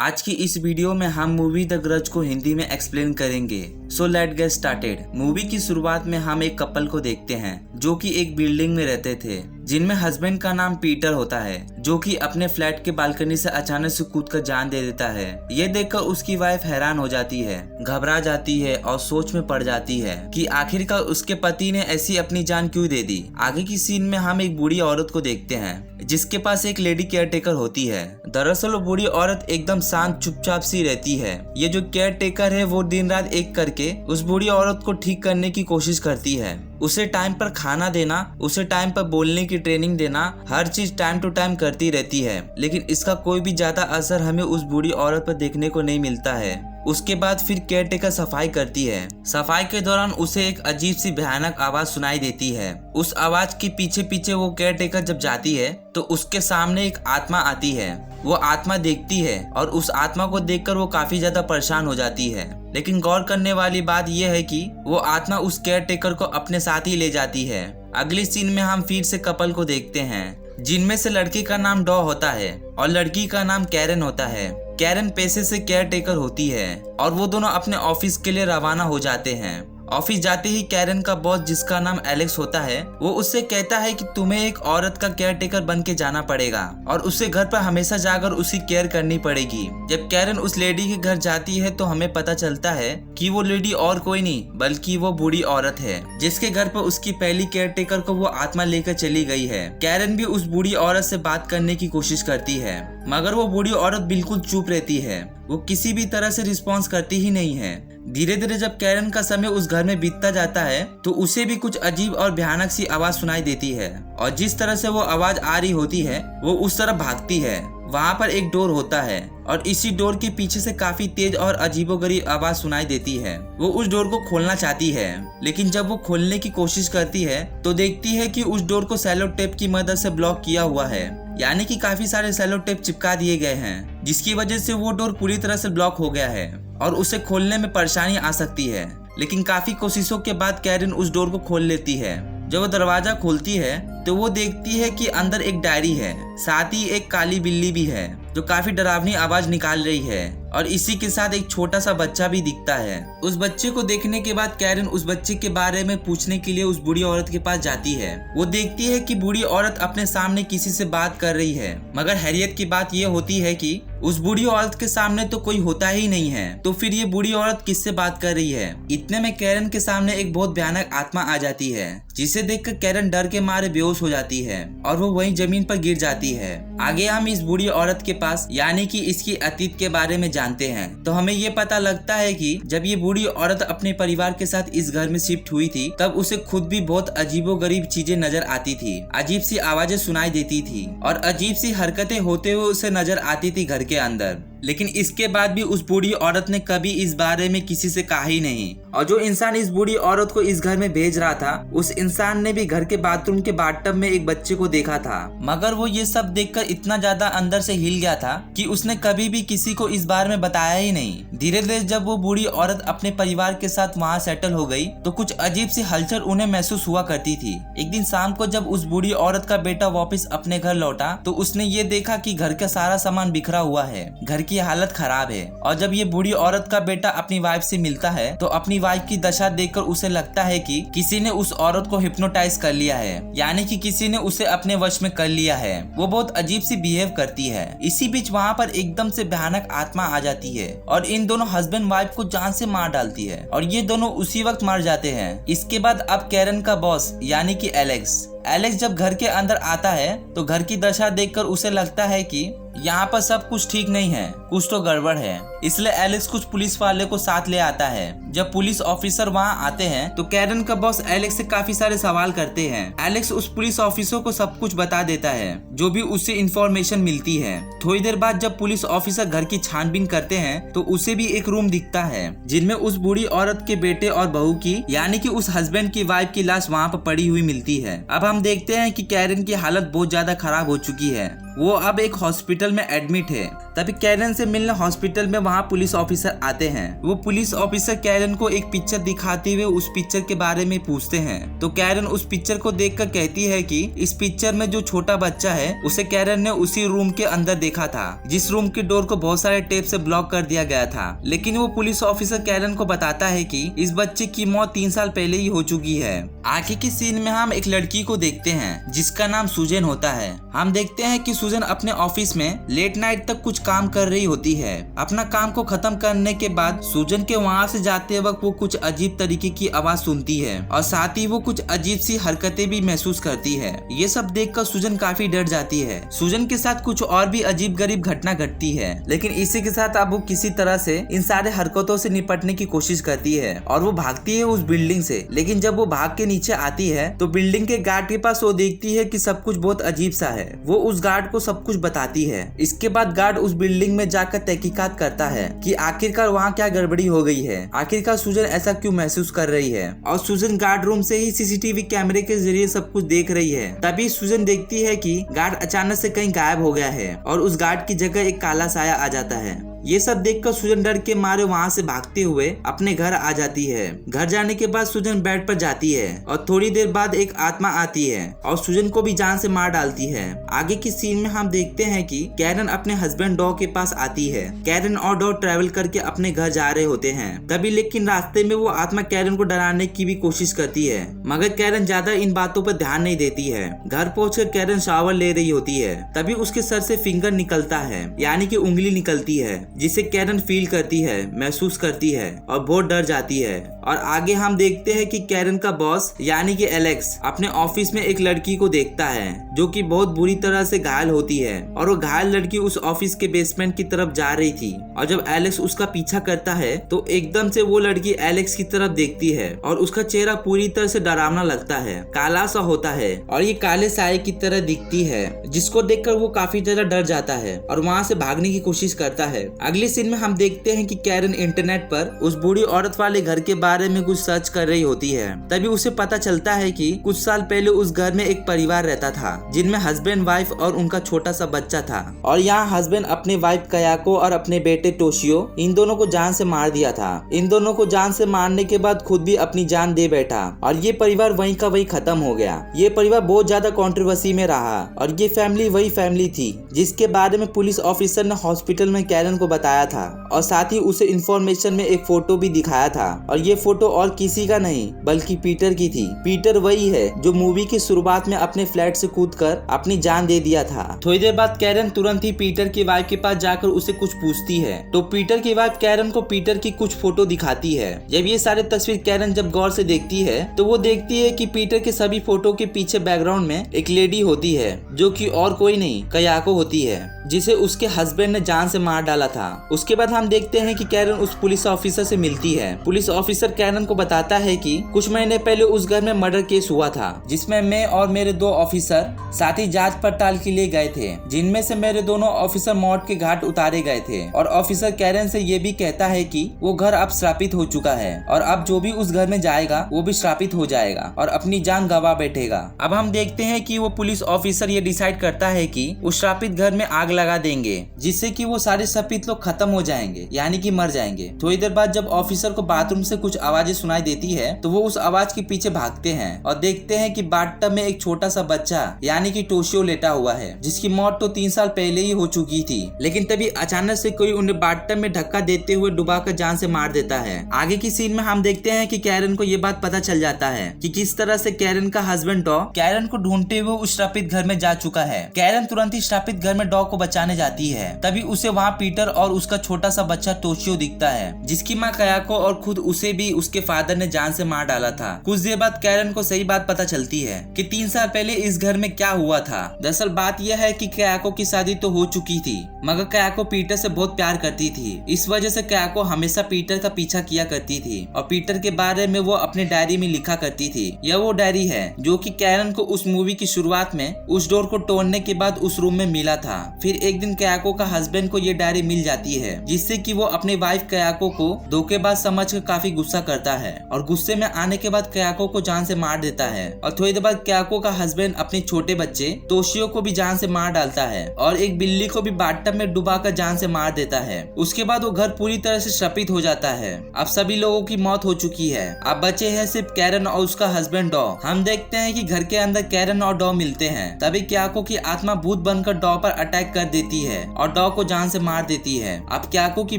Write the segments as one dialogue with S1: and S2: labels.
S1: आज की इस वीडियो में हम मूवी द ग्रज को हिंदी में एक्सप्लेन करेंगे। So let get started. Movie की शुरुआत में हम एक कपल को देखते हैं जो कि एक बिल्डिंग में रहते थे, जिनमें हस्बैंड का नाम पीटर होता है, जो कि अपने फ्लैट के बालकनी से अचानक से कूदकर जान दे देता है। ये देखकर उसकी वाइफ हैरान हो जाती है, घबरा जाती है और सोच में पड़ जाती है कि आखिरकार उसके पति ने ऐसी अपनी जान क्यों दे दी। आगे की सीन में हम एक बूढ़ी औरत को देखते हैं जिसके पास एक लेडी केयर टेकर होती है। दरअसल वो बूढ़ी औरत एकदम शांत चुपचाप सी रहती है। ये जो केयर टेकर है वो दिन रात एक करके उस बूढ़ी औरत को ठीक करने की कोशिश करती है। उसे टाइम पर खाना देना, उसे टाइम पर बोलने की ट्रेनिंग देना, हर चीज टाइम टू टाइम करती रहती है, लेकिन इसका कोई भी ज्यादा असर हमें उस बूढ़ी औरत पर देखने को नहीं मिलता है। उसके बाद फिर केयर टेकर सफाई करती है। सफाई के दौरान उसे एक अजीब सी भयानक आवाज सुनाई देती है। उस आवाज के पीछे पीछे वो केयर टेकर जब जाती है तो उसके सामने एक आत्मा आती है। वो आत्मा देखती है और उस आत्मा को देखकर वो काफी ज्यादा परेशान हो जाती है। लेकिन गौर करने वाली बात यह है कि वो आत्मा उस केयर टेकर को अपने साथ ही ले जाती है। अगली सीन में हम फिर से कपल को देखते हैं, जिनमें से लड़की का नाम डॉ होता है और लड़की का नाम कैरन होता है। कैरन पेशे से केयर टेकर होती है और वो दोनों अपने ऑफिस के लिए रवाना हो जाते हैं। ऑफिस जाते ही कैरन का बॉस, जिसका नाम एलेक्स होता है, वो उससे कहता है कि तुम्हें एक औरत का केयर टेकर बन के जाना पड़ेगा और उसे घर पर हमेशा जाकर उसकी केयर करनी पड़ेगी। जब कैरन उस लेडी के घर जाती है तो हमें पता चलता है कि वो लेडी और कोई नहीं बल्कि वो बूढ़ी औरत है, जिसके घर पर उसकी पहली केयर टेकर को वो आत्मा लेकर चली गई है। कैरन भी उस बूढ़ी औरत से बात करने की कोशिश करती है, मगर वो बूढ़ी औरत बिल्कुल चुप रहती है। वो किसी भी तरह से रिस्पॉन्स करती ही नहीं है। धीरे धीरे जब कैरन का समय उस घर में बीतता जाता है तो उसे भी कुछ अजीब और भयानक सी आवाज सुनाई देती है और जिस तरह से वो आवाज आ रही होती है वो उस तरफ भागती है। वहाँ पर एक डोर होता है और इसी डोर के पीछे से काफी तेज और अजीबोगरीब आवाज सुनाई देती है। वो उस डोर को खोलना चाहती है, लेकिन जब वो खोलने की कोशिश करती है तो देखती है कि उस डोर को सेलो टेप की मदद से ब्लॉक किया हुआ है, यानी कि काफी सारे सेलो टेप चिपका दिए गए हैं, जिसकी वजह से वो डोर पूरी तरह से ब्लॉक हो गया है और उसे खोलने में परेशानी आ सकती है। लेकिन काफी कोशिशों के बाद कैरन उस डोर को खोल लेती है। जब वो दरवाजा खोलती है तो वो देखती है कि अंदर एक डायरी है, साथ ही एक काली बिल्ली भी है जो काफी डरावनी आवाज निकाल रही है और इसी के साथ एक छोटा सा बच्चा भी दिखता है। उस बच्चे को देखने के बाद कैरन उस बच्चे के बारे में पूछने के लिए उस बूढ़ी औरत के पास जाती है। वो देखती है कि बूढ़ी औरत अपने सामने किसी से बात कर रही है, मगर हैरियत की बात यह होती है कि उस बूढ़ी औरत के सामने तो कोई होता ही नहीं है, तो फिर ये बूढ़ी औरत किससे बात कर रही है। इतने में कैरन के सामने एक बहुत भयानक आत्मा आ जाती है, जिसे देखकर कैरन डर के मारे बेहोश हो जाती है और वो वहीं जमीन पर गिर जाती है। आगे हम इस बूढ़ी औरत के पास यानी कि इसकी अतीत के बारे में जानते हैं तो हमें ये पता लगता है कि जब ये बूढ़ी औरत अपने परिवार के साथ इस घर में शिफ्ट हुई थी तब उसे खुद भी बहुत अजीबोगरीब चीजें नजर आती थी, अजीब सी आवाजें सुनाई देती थी और अजीब सी हरकतें होते हुए उसे नजर आती थी घर के अंदर। लेकिन इसके बाद भी उस बूढ़ी औरत ने कभी इस बारे में किसी से कहा ही नहीं और जो इंसान इस बूढ़ी औरत को इस घर में भेज रहा था उस इंसान ने भी घर के बाथरूम के बाथटब में एक बच्चे को देखा था, मगर वो ये सब देखकर इतना ज्यादा अंदर से हिल गया था कि उसने कभी भी किसी को इस बारे में बताया ही नहीं। धीरे धीरे जब वो बूढ़ी औरत अपने परिवार के साथ वहाँ सेटल हो गई तो कुछ अजीब सी हलचल उन्हें महसूस हुआ करती थी। एक दिन शाम को जब उस बूढ़ी औरत का बेटा वापस अपने घर लौटा तो उसने ये देखा कि घर का सारा सामान बिखरा हुआ है, घर की हालत खराब है। और जब ये बूढ़ी औरत का बेटा अपनी वाइफ से मिलता है तो अपनी वाइफ की दशा देखकर उसे लगता है कि किसी ने उस औरत को हिप्नोटाइज कर लिया है, यानी कि किसी ने उसे अपने वश में कर लिया है। वो बहुत अजीब सी बिहेव करती है। इसी बीच वहाँ पर एकदम से भयानक आत्मा आ जाती है और इन दोनों हस्बैंड वाइफ को जान से मार डालती है और ये दोनों उसी वक्त मर जाते हैं। इसके बाद अब कैरन का बॉस यानी कि एलेक्स जब घर के अंदर आता है तो घर की दशा देखकर उसे लगता है कि यहाँ पर सब कुछ ठीक नहीं है, कुछ तो गड़बड़ है। इसलिए एलेक्स कुछ पुलिस वाले को साथ ले आता है। जब पुलिस ऑफिसर वहाँ आते हैं तो कैरन का बॉस एलेक्स से काफी सारे सवाल करते हैं। एलेक्स उस पुलिस ऑफिसर को सब कुछ बता देता है जो भी उससे इंफॉर्मेशन मिलती है। थोड़ी देर बाद जब पुलिस ऑफिसर घर की छानबीन करते हैं तो उसे भी एक रूम दिखता है जिनमें उस बूढ़ी औरत के बेटे और बहू की यानी कि उस हस्बैंड की वाइफ की लाश वहाँ पर पड़ी हुई मिलती है। अब हम देखते हैं कि कैरन की हालत बहुत ज्यादा खराब हो चुकी है। वो अब एक हॉस्पिटल में एडमिट है तभी कैरन से मिलने हॉस्पिटल में वहाँ पुलिस ऑफिसर आते हैं। वो पुलिस ऑफिसर कैरन को एक पिक्चर दिखाते हुए उस पिक्चर के बारे में पूछते हैं। तो कैरन उस पिक्चर को देखकर कहती है कि इस पिक्चर में जो छोटा बच्चा है उसे कैरन ने उसी रूम के अंदर देखा था, जिस रूम के डोर को बहुत सारे टेप से ब्लॉक कर दिया गया था। लेकिन वो पुलिस ऑफिसर कैरन को बताता है कि इस बच्चे की मौत 3 साल पहले ही हो चुकी है। आगे के सीन में हम एक लड़की को देखते हैं जिसका नाम सुजन होता है। हम देखते हैं कि सुजन अपने ऑफिस में लेट नाइट तक कुछ काम कर रही होती है। अपना काम को खत्म करने के बाद सुजन के वहाँ से जाते वक्त वो कुछ अजीब तरीके की आवाज सुनती है और साथ ही वो कुछ अजीब सी हरकतें भी महसूस करती है। ये सब देखकर सुजन काफी डर जाती है। सुजन के साथ कुछ और भी अजीब गरीब घटना घटती है, लेकिन इसी के साथ अब वो किसी तरह से इन सारे हरकतों से निपटने की कोशिश करती है और वो भागती है उस बिल्डिंग से। लेकिन जब वो भाग के नीचे आती है तो बिल्डिंग के गार्ड के पास वो देखती है कि सब कुछ बहुत अजीब सा है। वो उस गार्ड को सब कुछ बताती है। इसके बाद गार्ड उस बिल्डिंग में जाकर तहकीकात करता है कि आखिरकार वहाँ क्या गड़बड़ी हो गई है, आखिरकार सुजन ऐसा क्यों महसूस कर रही है। और सुजन गार्ड रूम से ही सीसीटीवी कैमरे के जरिए सब कुछ देख रही है। तभी सुजन देखती है कि गार्ड अचानक से कहीं गायब हो गया है और उस गार्ड की जगह एक काला साया आ जाता है। ये सब देखकर सुजन डर के मारे वहाँ से भागते हुए अपने घर आ जाती है। घर जाने के बाद सुजन बेड पर जाती है और थोड़ी देर बाद एक आत्मा आती है और सुजन को भी जान से मार डालती है। आगे की सीन में हम देखते हैं कि कैरन अपने हस्बैंड डॉ के पास आती है। कैरन और डॉ ट्रैवल करके अपने घर जा रहे होते हैं। तभी लेकिन रास्ते में वो आत्मा कैरन को डराने की भी कोशिश करती है, मगर कैरन ज्यादा इन बातों पर ध्यान नहीं देती है। घर पहुंचकर कैरन शावर ले रही होती है। तभी उसके सर से फिंगर निकलता है, यानी कि उंगली निकलती है, जिसे कैरन फील करती है, महसूस करती है और बहुत डर जाती है। और आगे हम देखते हैं कि कैरन का बॉस यानी कि एलेक्स अपने ऑफिस में एक लड़की को देखता है जो कि बहुत बुरी तरह से घायल होती है और वो घायल लड़की उस ऑफिस के बेसमेंट की तरफ जा रही थी। और जब एलेक्स उसका पीछा करता है तो एकदम से वो लड़की एलेक्स की तरफ देखती है और उसका चेहरा पूरी तरह से डरावना लगता है, काला सा होता है और ये काले साए की तरह दिखती है, जिसको देखकर वो काफी ज्यादा डर जाता है और वहाँ से भागने की कोशिश करता है। अगले सीन में हम देखते हैं कि कैरन इंटरनेट पर उस बूढ़ी औरत वाले घर के बारे में कुछ सर्च कर रही होती है। तभी उसे पता चलता है कि कुछ साल पहले उस घर में एक परिवार रहता था जिनमें हस्बैंड वाइफ और उनका छोटा सा बच्चा था। और यहाँ हस्बैंड अपनी वाइफ कयाको और अपने बेटे टोशियो इन दोनों को जान से मार दिया था। इन दोनों को जान से मारने के बाद खुद भी अपनी जान दे बैठा और ये परिवार वहीं का वहीं खत्म हो गया। ये परिवार बहुत ज्यादा कंट्रोवर्सी में रहा और ये फैमिली वही फैमिली थी जिसके बारे में पुलिस ऑफिसर ने हॉस्पिटल में कैरन को बताया था और साथ ही उसे इंफॉर्मेशन में एक फोटो भी दिखाया था। और ये फोटो और किसी का नहीं बल्कि पीटर की थी। पीटर वही है जो मूवी की शुरुआत में अपने फ्लैट से कूदकर अपनी जान दे दिया था। थोड़ी देर बाद कैरन तुरंत ही पीटर की वाइफ के पास जाकर उसे कुछ पूछती है तो पीटर की वाइफ कैरन को पीटर की कुछ फोटो दिखाती है। जब ये सारे तस्वीर कैरन जब गौर से देखती है तो वो देखती है कि पीटर के सभी फोटो के पीछे बैकग्राउंड में एक लेडी होती है जो कि और कोई नहीं कयाको होती है, जिसे उसके हस्बैंड ने जान से मार डाला था। उसके बाद हम देखते हैं कि कैरन उस पुलिस ऑफिसर से मिलती है। पुलिस ऑफिसर कैरन को बताता है कि कुछ महीने पहले उस घर में मर्डर केस हुआ था जिसमें मैं और मेरे 2 ऑफिसर साथ ही जांच पड़ताल के लिए गए थे, जिनमें से मेरे दोनों ऑफिसर मौत के घाट उतारे गए थे। और ऑफिसर कैरन से ये भी कहता है कि वो घर अब श्रापित हो चुका है और अब जो भी उस घर में जाएगा वो भी श्रापित हो जाएगा और अपनी जान गंवा बैठेगा। अब हम देखते हैं कि वो पुलिस ऑफिसर ये डिसाइड करता है कि उस श्रापित घर में आग लगा देंगे जिससे कि वो सारे श्रापित लोग खत्म हो जाएंगे, यानी कि मर जाएंगे। थोड़ी देर बाद जब ऑफिसर को बाथरूम से कुछ आवाजें सुनाई देती है तो वो उस आवाज के पीछे भागते हैं और देखते हैं कि बाथटब में एक छोटा सा बच्चा यानी कि टोशियो लेटा हुआ है, जिसकी मौत तो 3 साल पहले ही हो चुकी थी। लेकिन तभी अचानक से कोई उन्हें बाथटब में धक्का देते हुए डुबाकर जान से मार देता है। आगे की सीन में हम देखते हैं कि कैरन को ये बात पता चल जाता है कि किस तरह से कैरन का हस्बैंड डॉ कैरन को ढूंढते हुए उस श्रापित घर में जा चुका है। कैरन तुरंत ही श्रापित घर में डॉ को बचाने जाती है। तभी उसे वहाँ पीटर और उसका छोटा सा बच्चा टोशियो दिखता है, जिसकी माँ कयाको और खुद उसे भी उसके फादर ने जान से मार डाला था। कुछ देर बाद कैरन को सही बात पता चलती है कि 3 साल पहले इस घर में क्या हुआ था। दरअसल बात यह है कि कयाको की शादी तो हो चुकी थी, मगर कयाको पीटर से बहुत प्यार करती थी। इस वजह से कयाको हमेशा पीटर का पीछा किया करती थी और पीटर के बारे में वो अपने डायरी में लिखा करती थी। यह वो डायरी है जो कि कैरन को उस मूवी की शुरुआत में उस डोर को तोड़ने के बाद उस रूम में मिला मिला था। फिर एक दिन कयाको का हस्बैंड को ये डायरी मिल जाती है, जिससे कि वो अपनी वाइफ कयाको को धोखेबाज समझकर काफी गुस्सा करता है और गुस्से में आने के बाद कयाको को जान से मार देता है। और थोड़ी देर बाद कयाको का हस्बैंड अपने छोटे बच्चे तोशियो को भी जान से मार डालता है और एक बिल्ली को भी बाथटब में डुबाकर जान से मार देता है। उसके बाद वो घर पूरी तरह से श्रापित हो जाता है। अब सभी लोगों की मौत हो चुकी है। अब बचे हैं सिर्फ कैरन और उसका हस्बैंड डॉ। हम देखते हैं कि घर के अंदर कैरन और डॉ मिलते हैं। तभी क्याको की आत्मा भूत बनकर डॉ पर अटैक कर देती है और डॉ को जान से मार देती है। अब क्याको की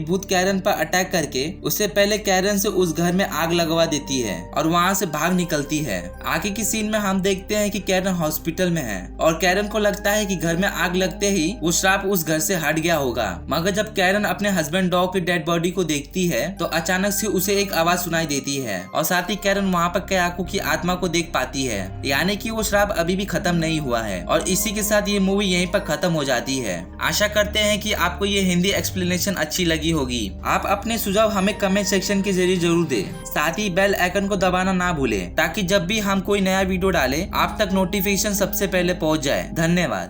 S1: भूत कैरन पर अटैक करके उससे पहले कैरन से उस घर में आग लगवा देती है और वहाँ से भाग निकलती है। आगे की सीन में हम देखते हैं कि कैरन हॉस्पिटल में है और कैरन को लगता है कि घर में आग लगते ही वो श्राप उस घर से हट गया होगा। मगर जब कैरन अपने हस्बैंड डॉ की डेड बॉडी को देखती है तो अचानक से उसे एक आवाज सुनाई देती है और साथ ही कैरन वहाँ पर कयाको की आत्मा को देख पाती है, यानी कि वो श्राप अभी भी खत्म नहीं हुआ है। और इसी के साथ ये मूवी यहीं पर खत्म हो जाती है। आशा करते हैं कि आपको ये हिंदी एक्सप्लेनेशन अच्छी लगी होगी। आप अपने सुझाव हमें कमेंट सेक्शन के जरिए जरूर दें। साथ ही बेल आइकन को दबाना ना भूलें ताकि जब भी हम कोई नया वीडियो डालें आप तक नोटिफिकेशन सबसे पहले पहुंच जाए। धन्यवाद।